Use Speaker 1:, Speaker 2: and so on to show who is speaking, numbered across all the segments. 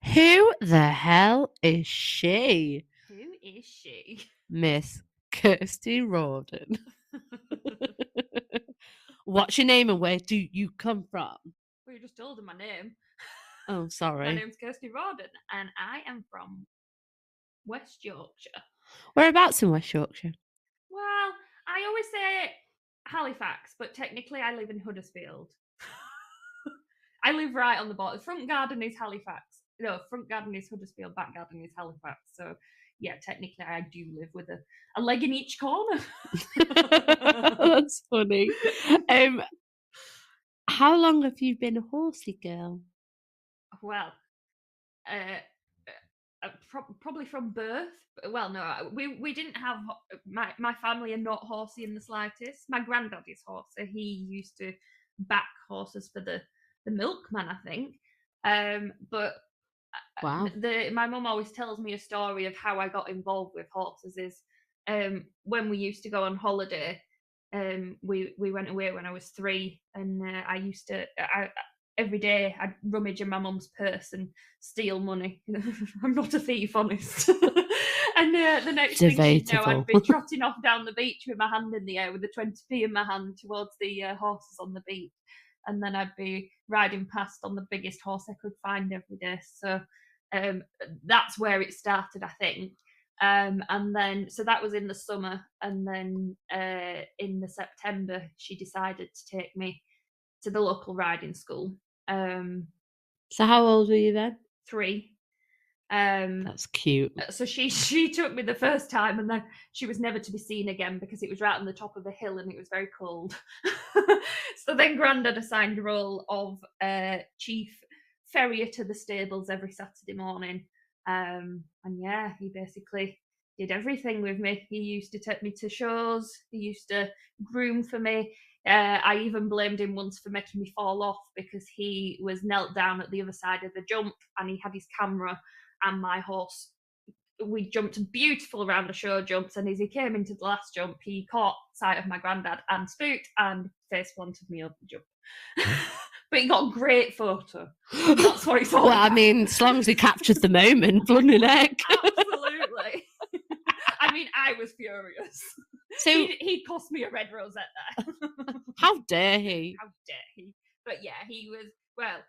Speaker 1: Who the hell is she?
Speaker 2: Who is she?
Speaker 1: Miss Kirsty Rawden. What's your name and where do you come from?
Speaker 2: Well, you just told her my name.
Speaker 1: Oh,
Speaker 2: My
Speaker 1: sorry.
Speaker 2: name's Kirsty Rawden, and I am from West Yorkshire.
Speaker 1: Whereabouts in West Yorkshire?
Speaker 2: Well, I always say Halifax, but technically I live in Huddersfield. I live right on the border. Front garden is Halifax. No, front garden is Huddersfield, back garden is Halifax. So, yeah, technically I do live with a leg in each corner.
Speaker 1: That's funny. How long have you been a horsey girl?
Speaker 2: Well, probably from birth. Well, no, we didn't have my family are not horsey in the slightest. My granddad is horsey. He used to back horses for the milkman, I think. But
Speaker 1: Wow.
Speaker 2: my mum always tells me a story of how I got involved with horses. Is when we used to go on holiday. We went away when I was 3, and I used to every day I'd rummage in my mum's purse and steal money. I'm not a thief, honest. And the next thing she'd know, I'd be trotting off down the beach with my hand in the air with a 20p in my hand towards the horses on the beach. And then I'd be riding past on the biggest horse I could find every day. So that's where it started, I think. And then, so that was in the summer. And then in the September, she decided to take me to the local riding school.
Speaker 1: So how old were you then?
Speaker 2: 3.
Speaker 1: That's cute.
Speaker 2: So she took me the first time, and then she was never to be seen again because it was right on the top of a hill and it was very cold. So then Grandad assigned the role of chief farrier to the stables every Saturday morning. And yeah, he basically did everything with me. He used to take me to shows. He used to groom for me. I even blamed him once for making me fall off because he was knelt down at the other side of the jump and he had his camera and my horse. We jumped beautiful round the show jumps, and as he came into the last jump, he caught sight of my granddad and spooked and face planted me over the jump. But he got a great photo. That's what it's all
Speaker 1: Well,
Speaker 2: about.
Speaker 1: I mean, as long as he captured the moment, bloody heck.
Speaker 2: Absolutely. I mean, I was furious.
Speaker 1: So
Speaker 2: he cost me a red rosette there.
Speaker 1: How dare he?
Speaker 2: How dare he? But yeah, he was, well,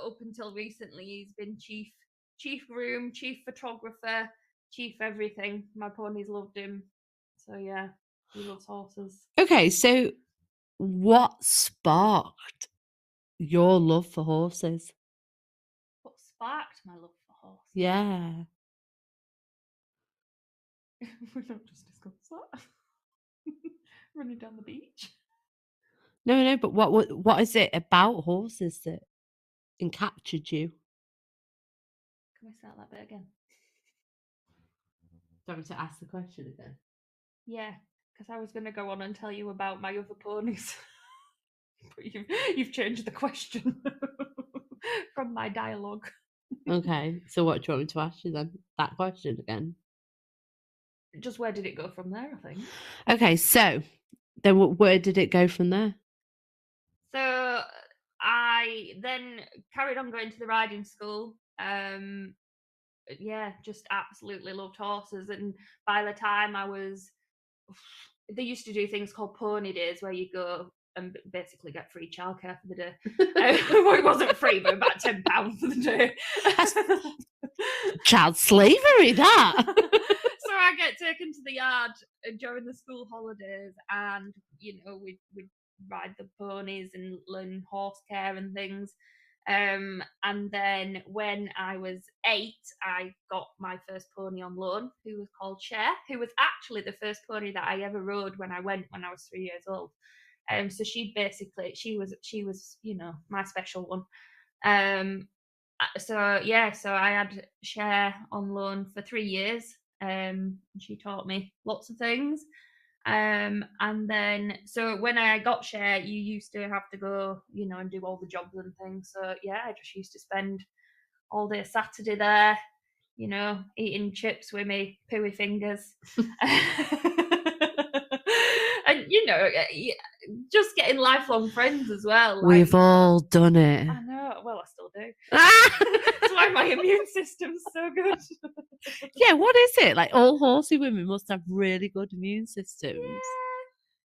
Speaker 2: up until recently, he's been chief groom, chief photographer, chief everything. My ponies loved him. So yeah, he loves horses.
Speaker 1: Okay, so what sparked your love for horses?
Speaker 2: What sparked my love for horses?
Speaker 1: Yeah.
Speaker 2: We don't just discuss that. Running down the beach.
Speaker 1: No, but what is it about horses that encaptured you?
Speaker 2: Can we start that bit again?
Speaker 1: Do you want me to ask the question again?
Speaker 2: Yeah, because I was going to go on and tell you about my other ponies. But you've changed the question from my dialogue.
Speaker 1: Okay, so what do you want me to ask you then? That question again?
Speaker 2: Just where did it go from there, I think.
Speaker 1: Okay, so then where did it go from there?
Speaker 2: So I then carried on going to the riding school. Yeah, just absolutely loved horses. And by the time they used to do things called pony days where you go and basically get free childcare for the day. Well, it wasn't free, but about £10 for the day.
Speaker 1: Child slavery, that.
Speaker 2: So I get taken to the yard during the school holidays, and we'd ride the ponies and learn horse care and things. And then when I was 8, I got my first pony on loan, who was called Cher, who was actually the first pony that I ever rode when I was 3 years old. So she was my special one. So I had Cher on loan for 3 years. She taught me lots of things. And then, so when I got Cher, you used to have to go, and do all the jobs and things. So yeah, I just used to spend all day Saturday there, eating chips with me pooey fingers. And just getting lifelong friends as well.
Speaker 1: We've all done it.
Speaker 2: I know. Well, I still do. That's why my immune system's so good.
Speaker 1: Yeah, what is it? Like all horsey women must have really good immune systems.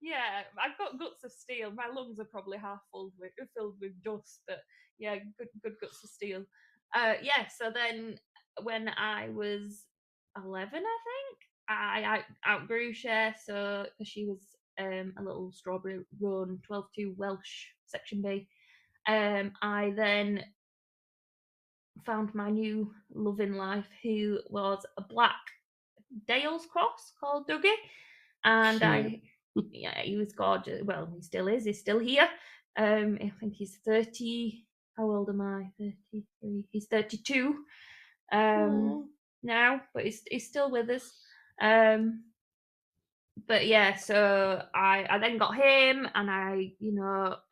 Speaker 2: Yeah, I've got guts of steel. My lungs are probably half filled with dust, but yeah, good guts of steel. So then when I was 11, I think I outgrew Cher, so because she was a little strawberry roan 12-2 Welsh section B. I then found my new love in life, who was a black Dales cross called Dougie, and he was gorgeous. Well, he still is. He's still here. I think he's 30. How old am I? 33. He's 32 now, but he's still with us. But yeah, so I then got him, and I,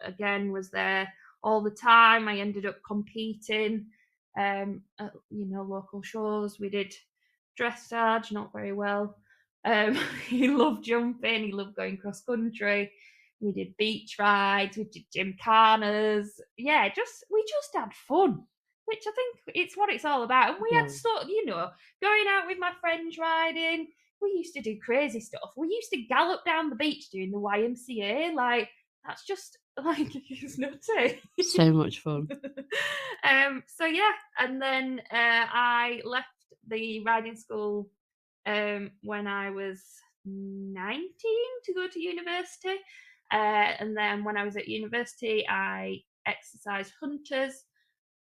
Speaker 2: again was there all the time. I ended up competing at, local shows. We did dressage, not very well. He loved jumping, he loved going cross country. We did beach rides, we did gymkhanas. Yeah, we just had fun, which I think it's what it's all about. And we had going out with my friends riding. We used to do crazy stuff. We used to gallop down the beach doing the YMCA. Like, that's just like, it's nutty.
Speaker 1: So much fun.
Speaker 2: So yeah, and then I left the riding school when I was 19 to go to university. And then when I was at university, I exercised hunters,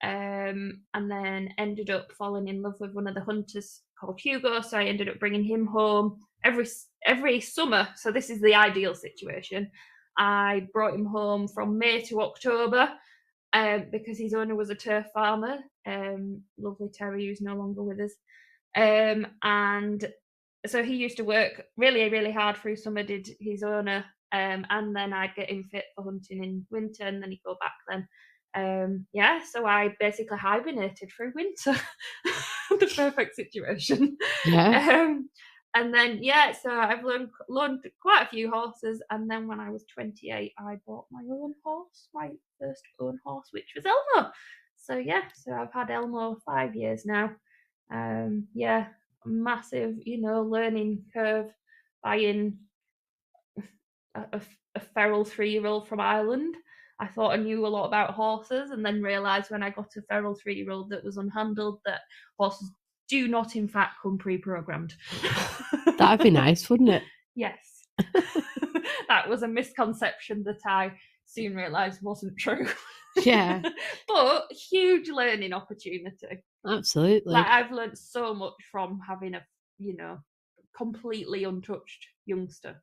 Speaker 2: and then ended up falling in love with one of the hunters called Hugo. So I ended up bringing him home every summer. So this is the ideal situation. I brought him home from May to October because his owner was a turf farmer, lovely Terry, who's no longer with us. And so he used to work really, really hard through summer, did his owner, and then I'd get him fit for hunting in winter, and then he'd go back then. So I basically hibernated through winter. The perfect situation.
Speaker 1: Yeah.
Speaker 2: And then so I've learned quite a few horses, and then when I was 28, I bought my first own horse, which was Elmo. So I've had Elmo 5 years now. Massive, learning curve, buying a feral 3-year-old from Ireland. I thought I knew a lot about horses, and then realised when I got a feral 3-year-old that was unhandled that horses do not, in fact, come pre-programmed.
Speaker 1: That'd be nice, wouldn't it?
Speaker 2: Yes. That was a misconception that I soon realised wasn't true.
Speaker 1: Yeah.
Speaker 2: But huge learning opportunity.
Speaker 1: Absolutely.
Speaker 2: Like, I've learned so much from having a, completely untouched youngster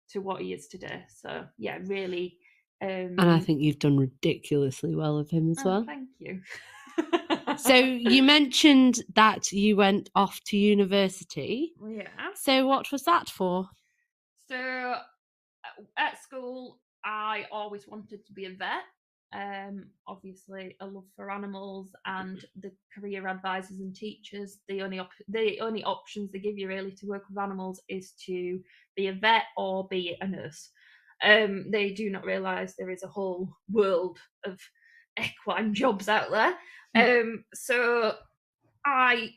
Speaker 2: to what he is today. So yeah, really.
Speaker 1: And I think you've done ridiculously well with him as well.
Speaker 2: Thank you.
Speaker 1: So you mentioned that you went off to university.
Speaker 2: Yeah.
Speaker 1: So what was that for?
Speaker 2: So at school, I always wanted to be a vet. Obviously, a love for animals, and the career advisors and teachers, the only options they give you really to work with animals is to be a vet or be a nurse. They do not realise there is a whole world of equine jobs out there. So I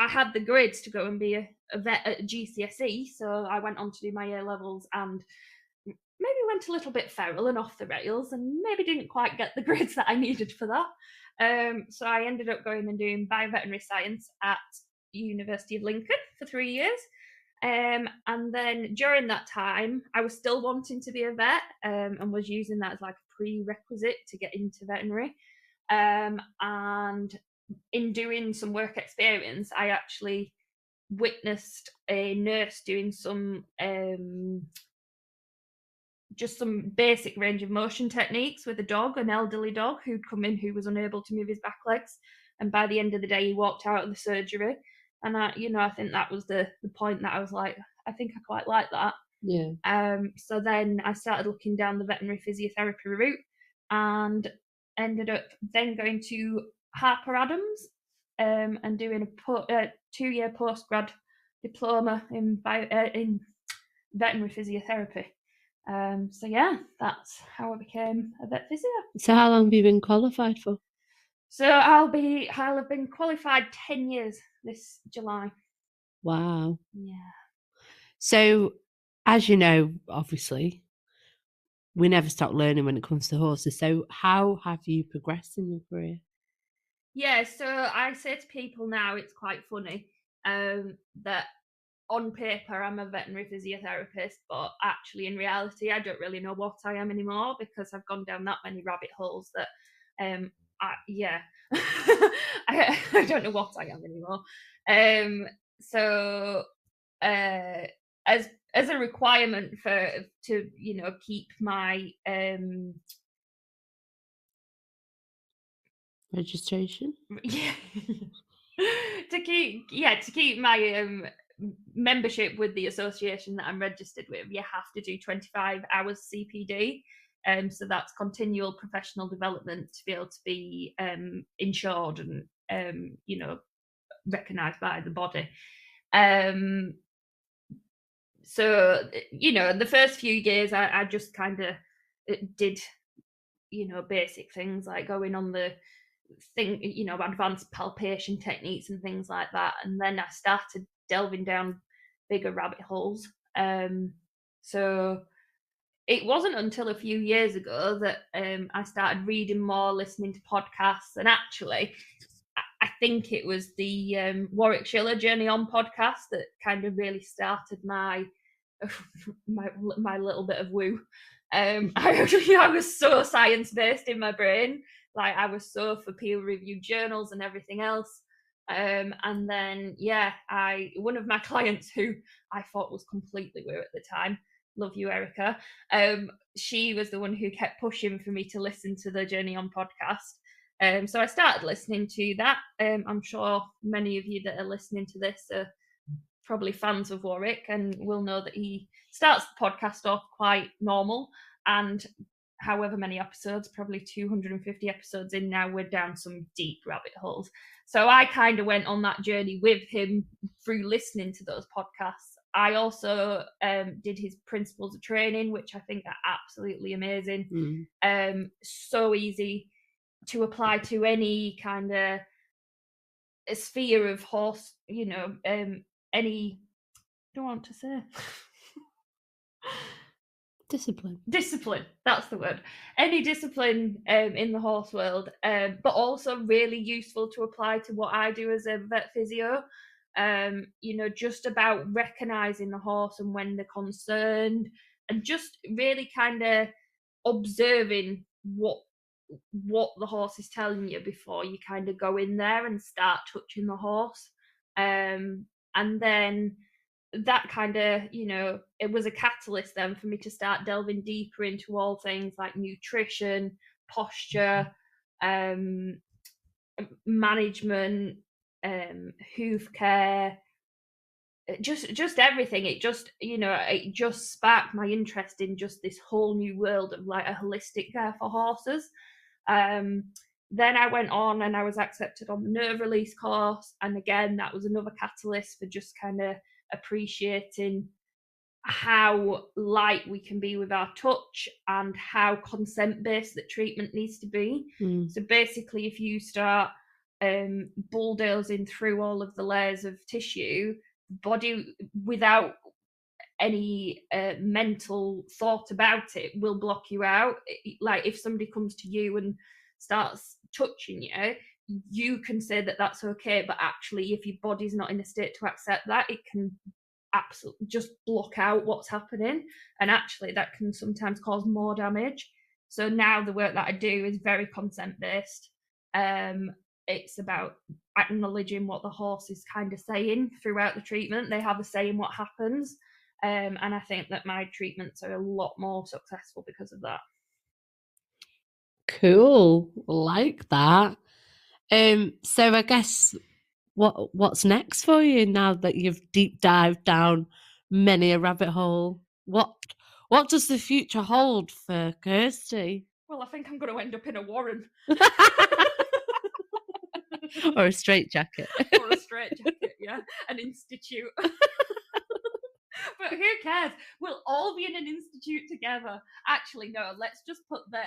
Speaker 2: had the grades to go and be a vet at GCSE, so I went on to do my A levels and maybe went a little bit feral and off the rails, and maybe didn't quite get the grades that I needed for that. So I ended up going and doing bioveterinary science at University of Lincoln for 3 years. And then during that time, I was still wanting to be a vet, and was using that as like a prerequisite to get into veterinary. And in doing some work experience, I actually witnessed a nurse doing some just some basic range of motion techniques with a dog, an elderly dog who'd come in who was unable to move his back legs. And by the end of the day, he walked out of the surgery. And I think that was the point that I was like, I think I quite like that.
Speaker 1: Yeah.
Speaker 2: So then I started looking down the veterinary physiotherapy route, and ended up then going to Harper Adams, and doing a 2-year postgrad diploma in veterinary physiotherapy. So yeah, that's how I became a vet physio.
Speaker 1: So how long have you been qualified for?
Speaker 2: So I'll have been qualified 10 years this July.
Speaker 1: Wow.
Speaker 2: Yeah.
Speaker 1: So, as you know, obviously, we never stop learning when it comes to horses. So, how have you progressed in your career?
Speaker 2: Yeah, so I say to people now, it's quite funny that on paper I'm a veterinary physiotherapist, but actually in reality I don't really know what I am anymore because I've gone down that many rabbit holes that yeah I don't know what I am anymore. So uh, as a requirement to keep my
Speaker 1: Registration?
Speaker 2: yeah to keep my membership with the association that I'm registered with, you have to do 25 hours CPD. So that's continual professional development to be able to be insured and recognised by the body. So the first few years I just kind of did basic things like going on the thing, advanced palpation techniques and things like that. And then I started delving down bigger rabbit holes. So it wasn't until a few years ago that I started reading more, listening to podcasts, and actually, I think it was the Warwick Schiller Journey On podcast that kind of really started my my little bit of woo. I was so science based in my brain, like I was so for peer reviewed journals and everything else. And then one of my clients who I thought was completely woo at the time, love you Erica, she was the one who kept pushing for me to listen to the Journey On podcast. So I started listening to that. I'm sure many of you that are listening to this are probably fans of Warwick and will know that he starts the podcast off quite normal, and however many episodes, probably 250 episodes in now, we're down some deep rabbit holes. So I kind of went on that journey with him through listening to those podcasts. I also did his principles of training, which I think are absolutely amazing. So easy to apply to any kind of sphere of horse, any, I don't want to say discipline, that's the word, any discipline in the horse world, but also really useful to apply to what I do as a vet physio. Just about recognizing the horse and when they're concerned, and just really kind of observing what the horse is telling you before you kind of go in there and start touching the horse. And then that kind of, it was a catalyst then for me to start delving deeper into all things like nutrition, posture, management, hoof care, just everything. It just sparked my interest in just this whole new world of like a holistic care for horses. Then I went on and I was accepted on the nerve release course, and again that was another catalyst for just kind of appreciating how light we can be with our touch and how consent based the treatment needs to be. So basically, if you start bulldozing through all of the layers of tissue, body without any mental thought about it will block you out. Like if somebody comes to you and starts touching you, you can say that that's okay, but actually if your body's not in a state to accept that, it can absolutely just block out what's happening, and actually that can sometimes cause more damage. So now the work that I do is very consent based. It's about acknowledging what the horse is kind of saying throughout the treatment. They have a say in what happens, and I think that my treatments are a lot more successful because of that.
Speaker 1: Cool, like that. So I guess what's next for you now that you've deep dived down many a rabbit hole? What does the future hold for Kirsty?
Speaker 2: Well, I think I'm going to end up in a warren.
Speaker 1: Or a straitjacket.
Speaker 2: Or a straitjacket, yeah. An institute. But who cares? We'll all be in an institute together. Actually, no, let's just put the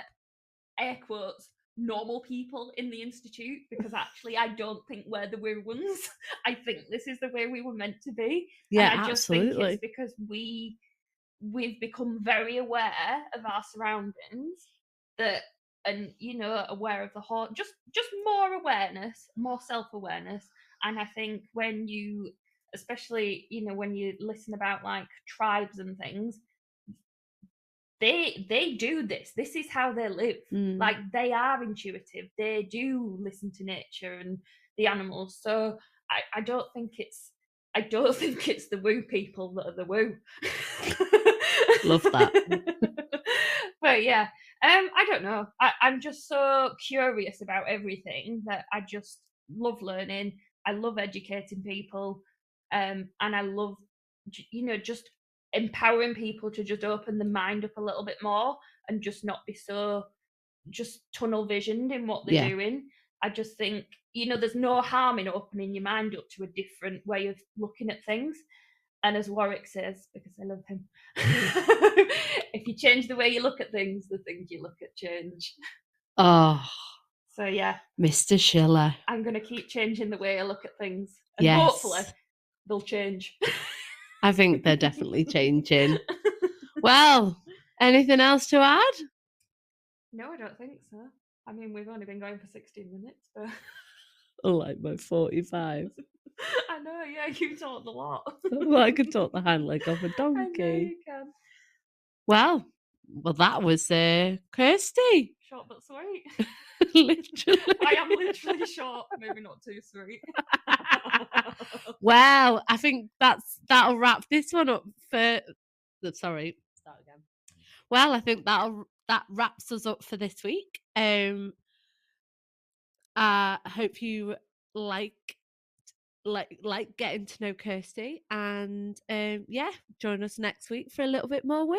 Speaker 2: air quotes normal people in the institute, because actually I don't think we're the weird ones. I think this is the way we were meant to be.
Speaker 1: Yeah,
Speaker 2: And I just think it's
Speaker 1: absolutely.
Speaker 2: because we've become very aware of our surroundings, that, and aware of the whole, just more awareness, more self-awareness. And I think when you, especially when you listen about like tribes and things, they do this is how they live. Like, they are intuitive, they do listen to nature and the animals. So I don't think it's the woo people that are the woo.
Speaker 1: Love that.
Speaker 2: But yeah, I don't know, I'm just so curious about everything that I just love learning. I love educating people, and I love just empowering people to just open the mind up a little bit more, and just not be so just tunnel visioned in what they're
Speaker 1: Yeah.
Speaker 2: doing. I just think, there's no harm in opening your mind up to a different way of looking at things. And as Warwick says, because I love him, if you change the way you look at things, the things you look at change.
Speaker 1: Oh,
Speaker 2: So yeah,
Speaker 1: Mr. Schiller.
Speaker 2: I'm going to keep changing the way I look at things. And
Speaker 1: Yes.
Speaker 2: hopefully they'll change.
Speaker 1: I think they're definitely changing. Well, anything else to add?
Speaker 2: No, I don't think so. I mean, we've only been going for 16 minutes, but
Speaker 1: Like my 45.
Speaker 2: I know, yeah, you talked a lot.
Speaker 1: Well, I could talk the hind leg off a
Speaker 2: I know
Speaker 1: donkey.
Speaker 2: you can.
Speaker 1: Well, that was Kirsty.
Speaker 2: Short but sweet.
Speaker 1: Literally.
Speaker 2: I am literally short, maybe not too sweet.
Speaker 1: Well, I think that'll wrap this one up for. Sorry, start again. Well, I think that wraps us up for this week. I hope you like getting to know Kirsty, and yeah, join us next week for a little bit more woo.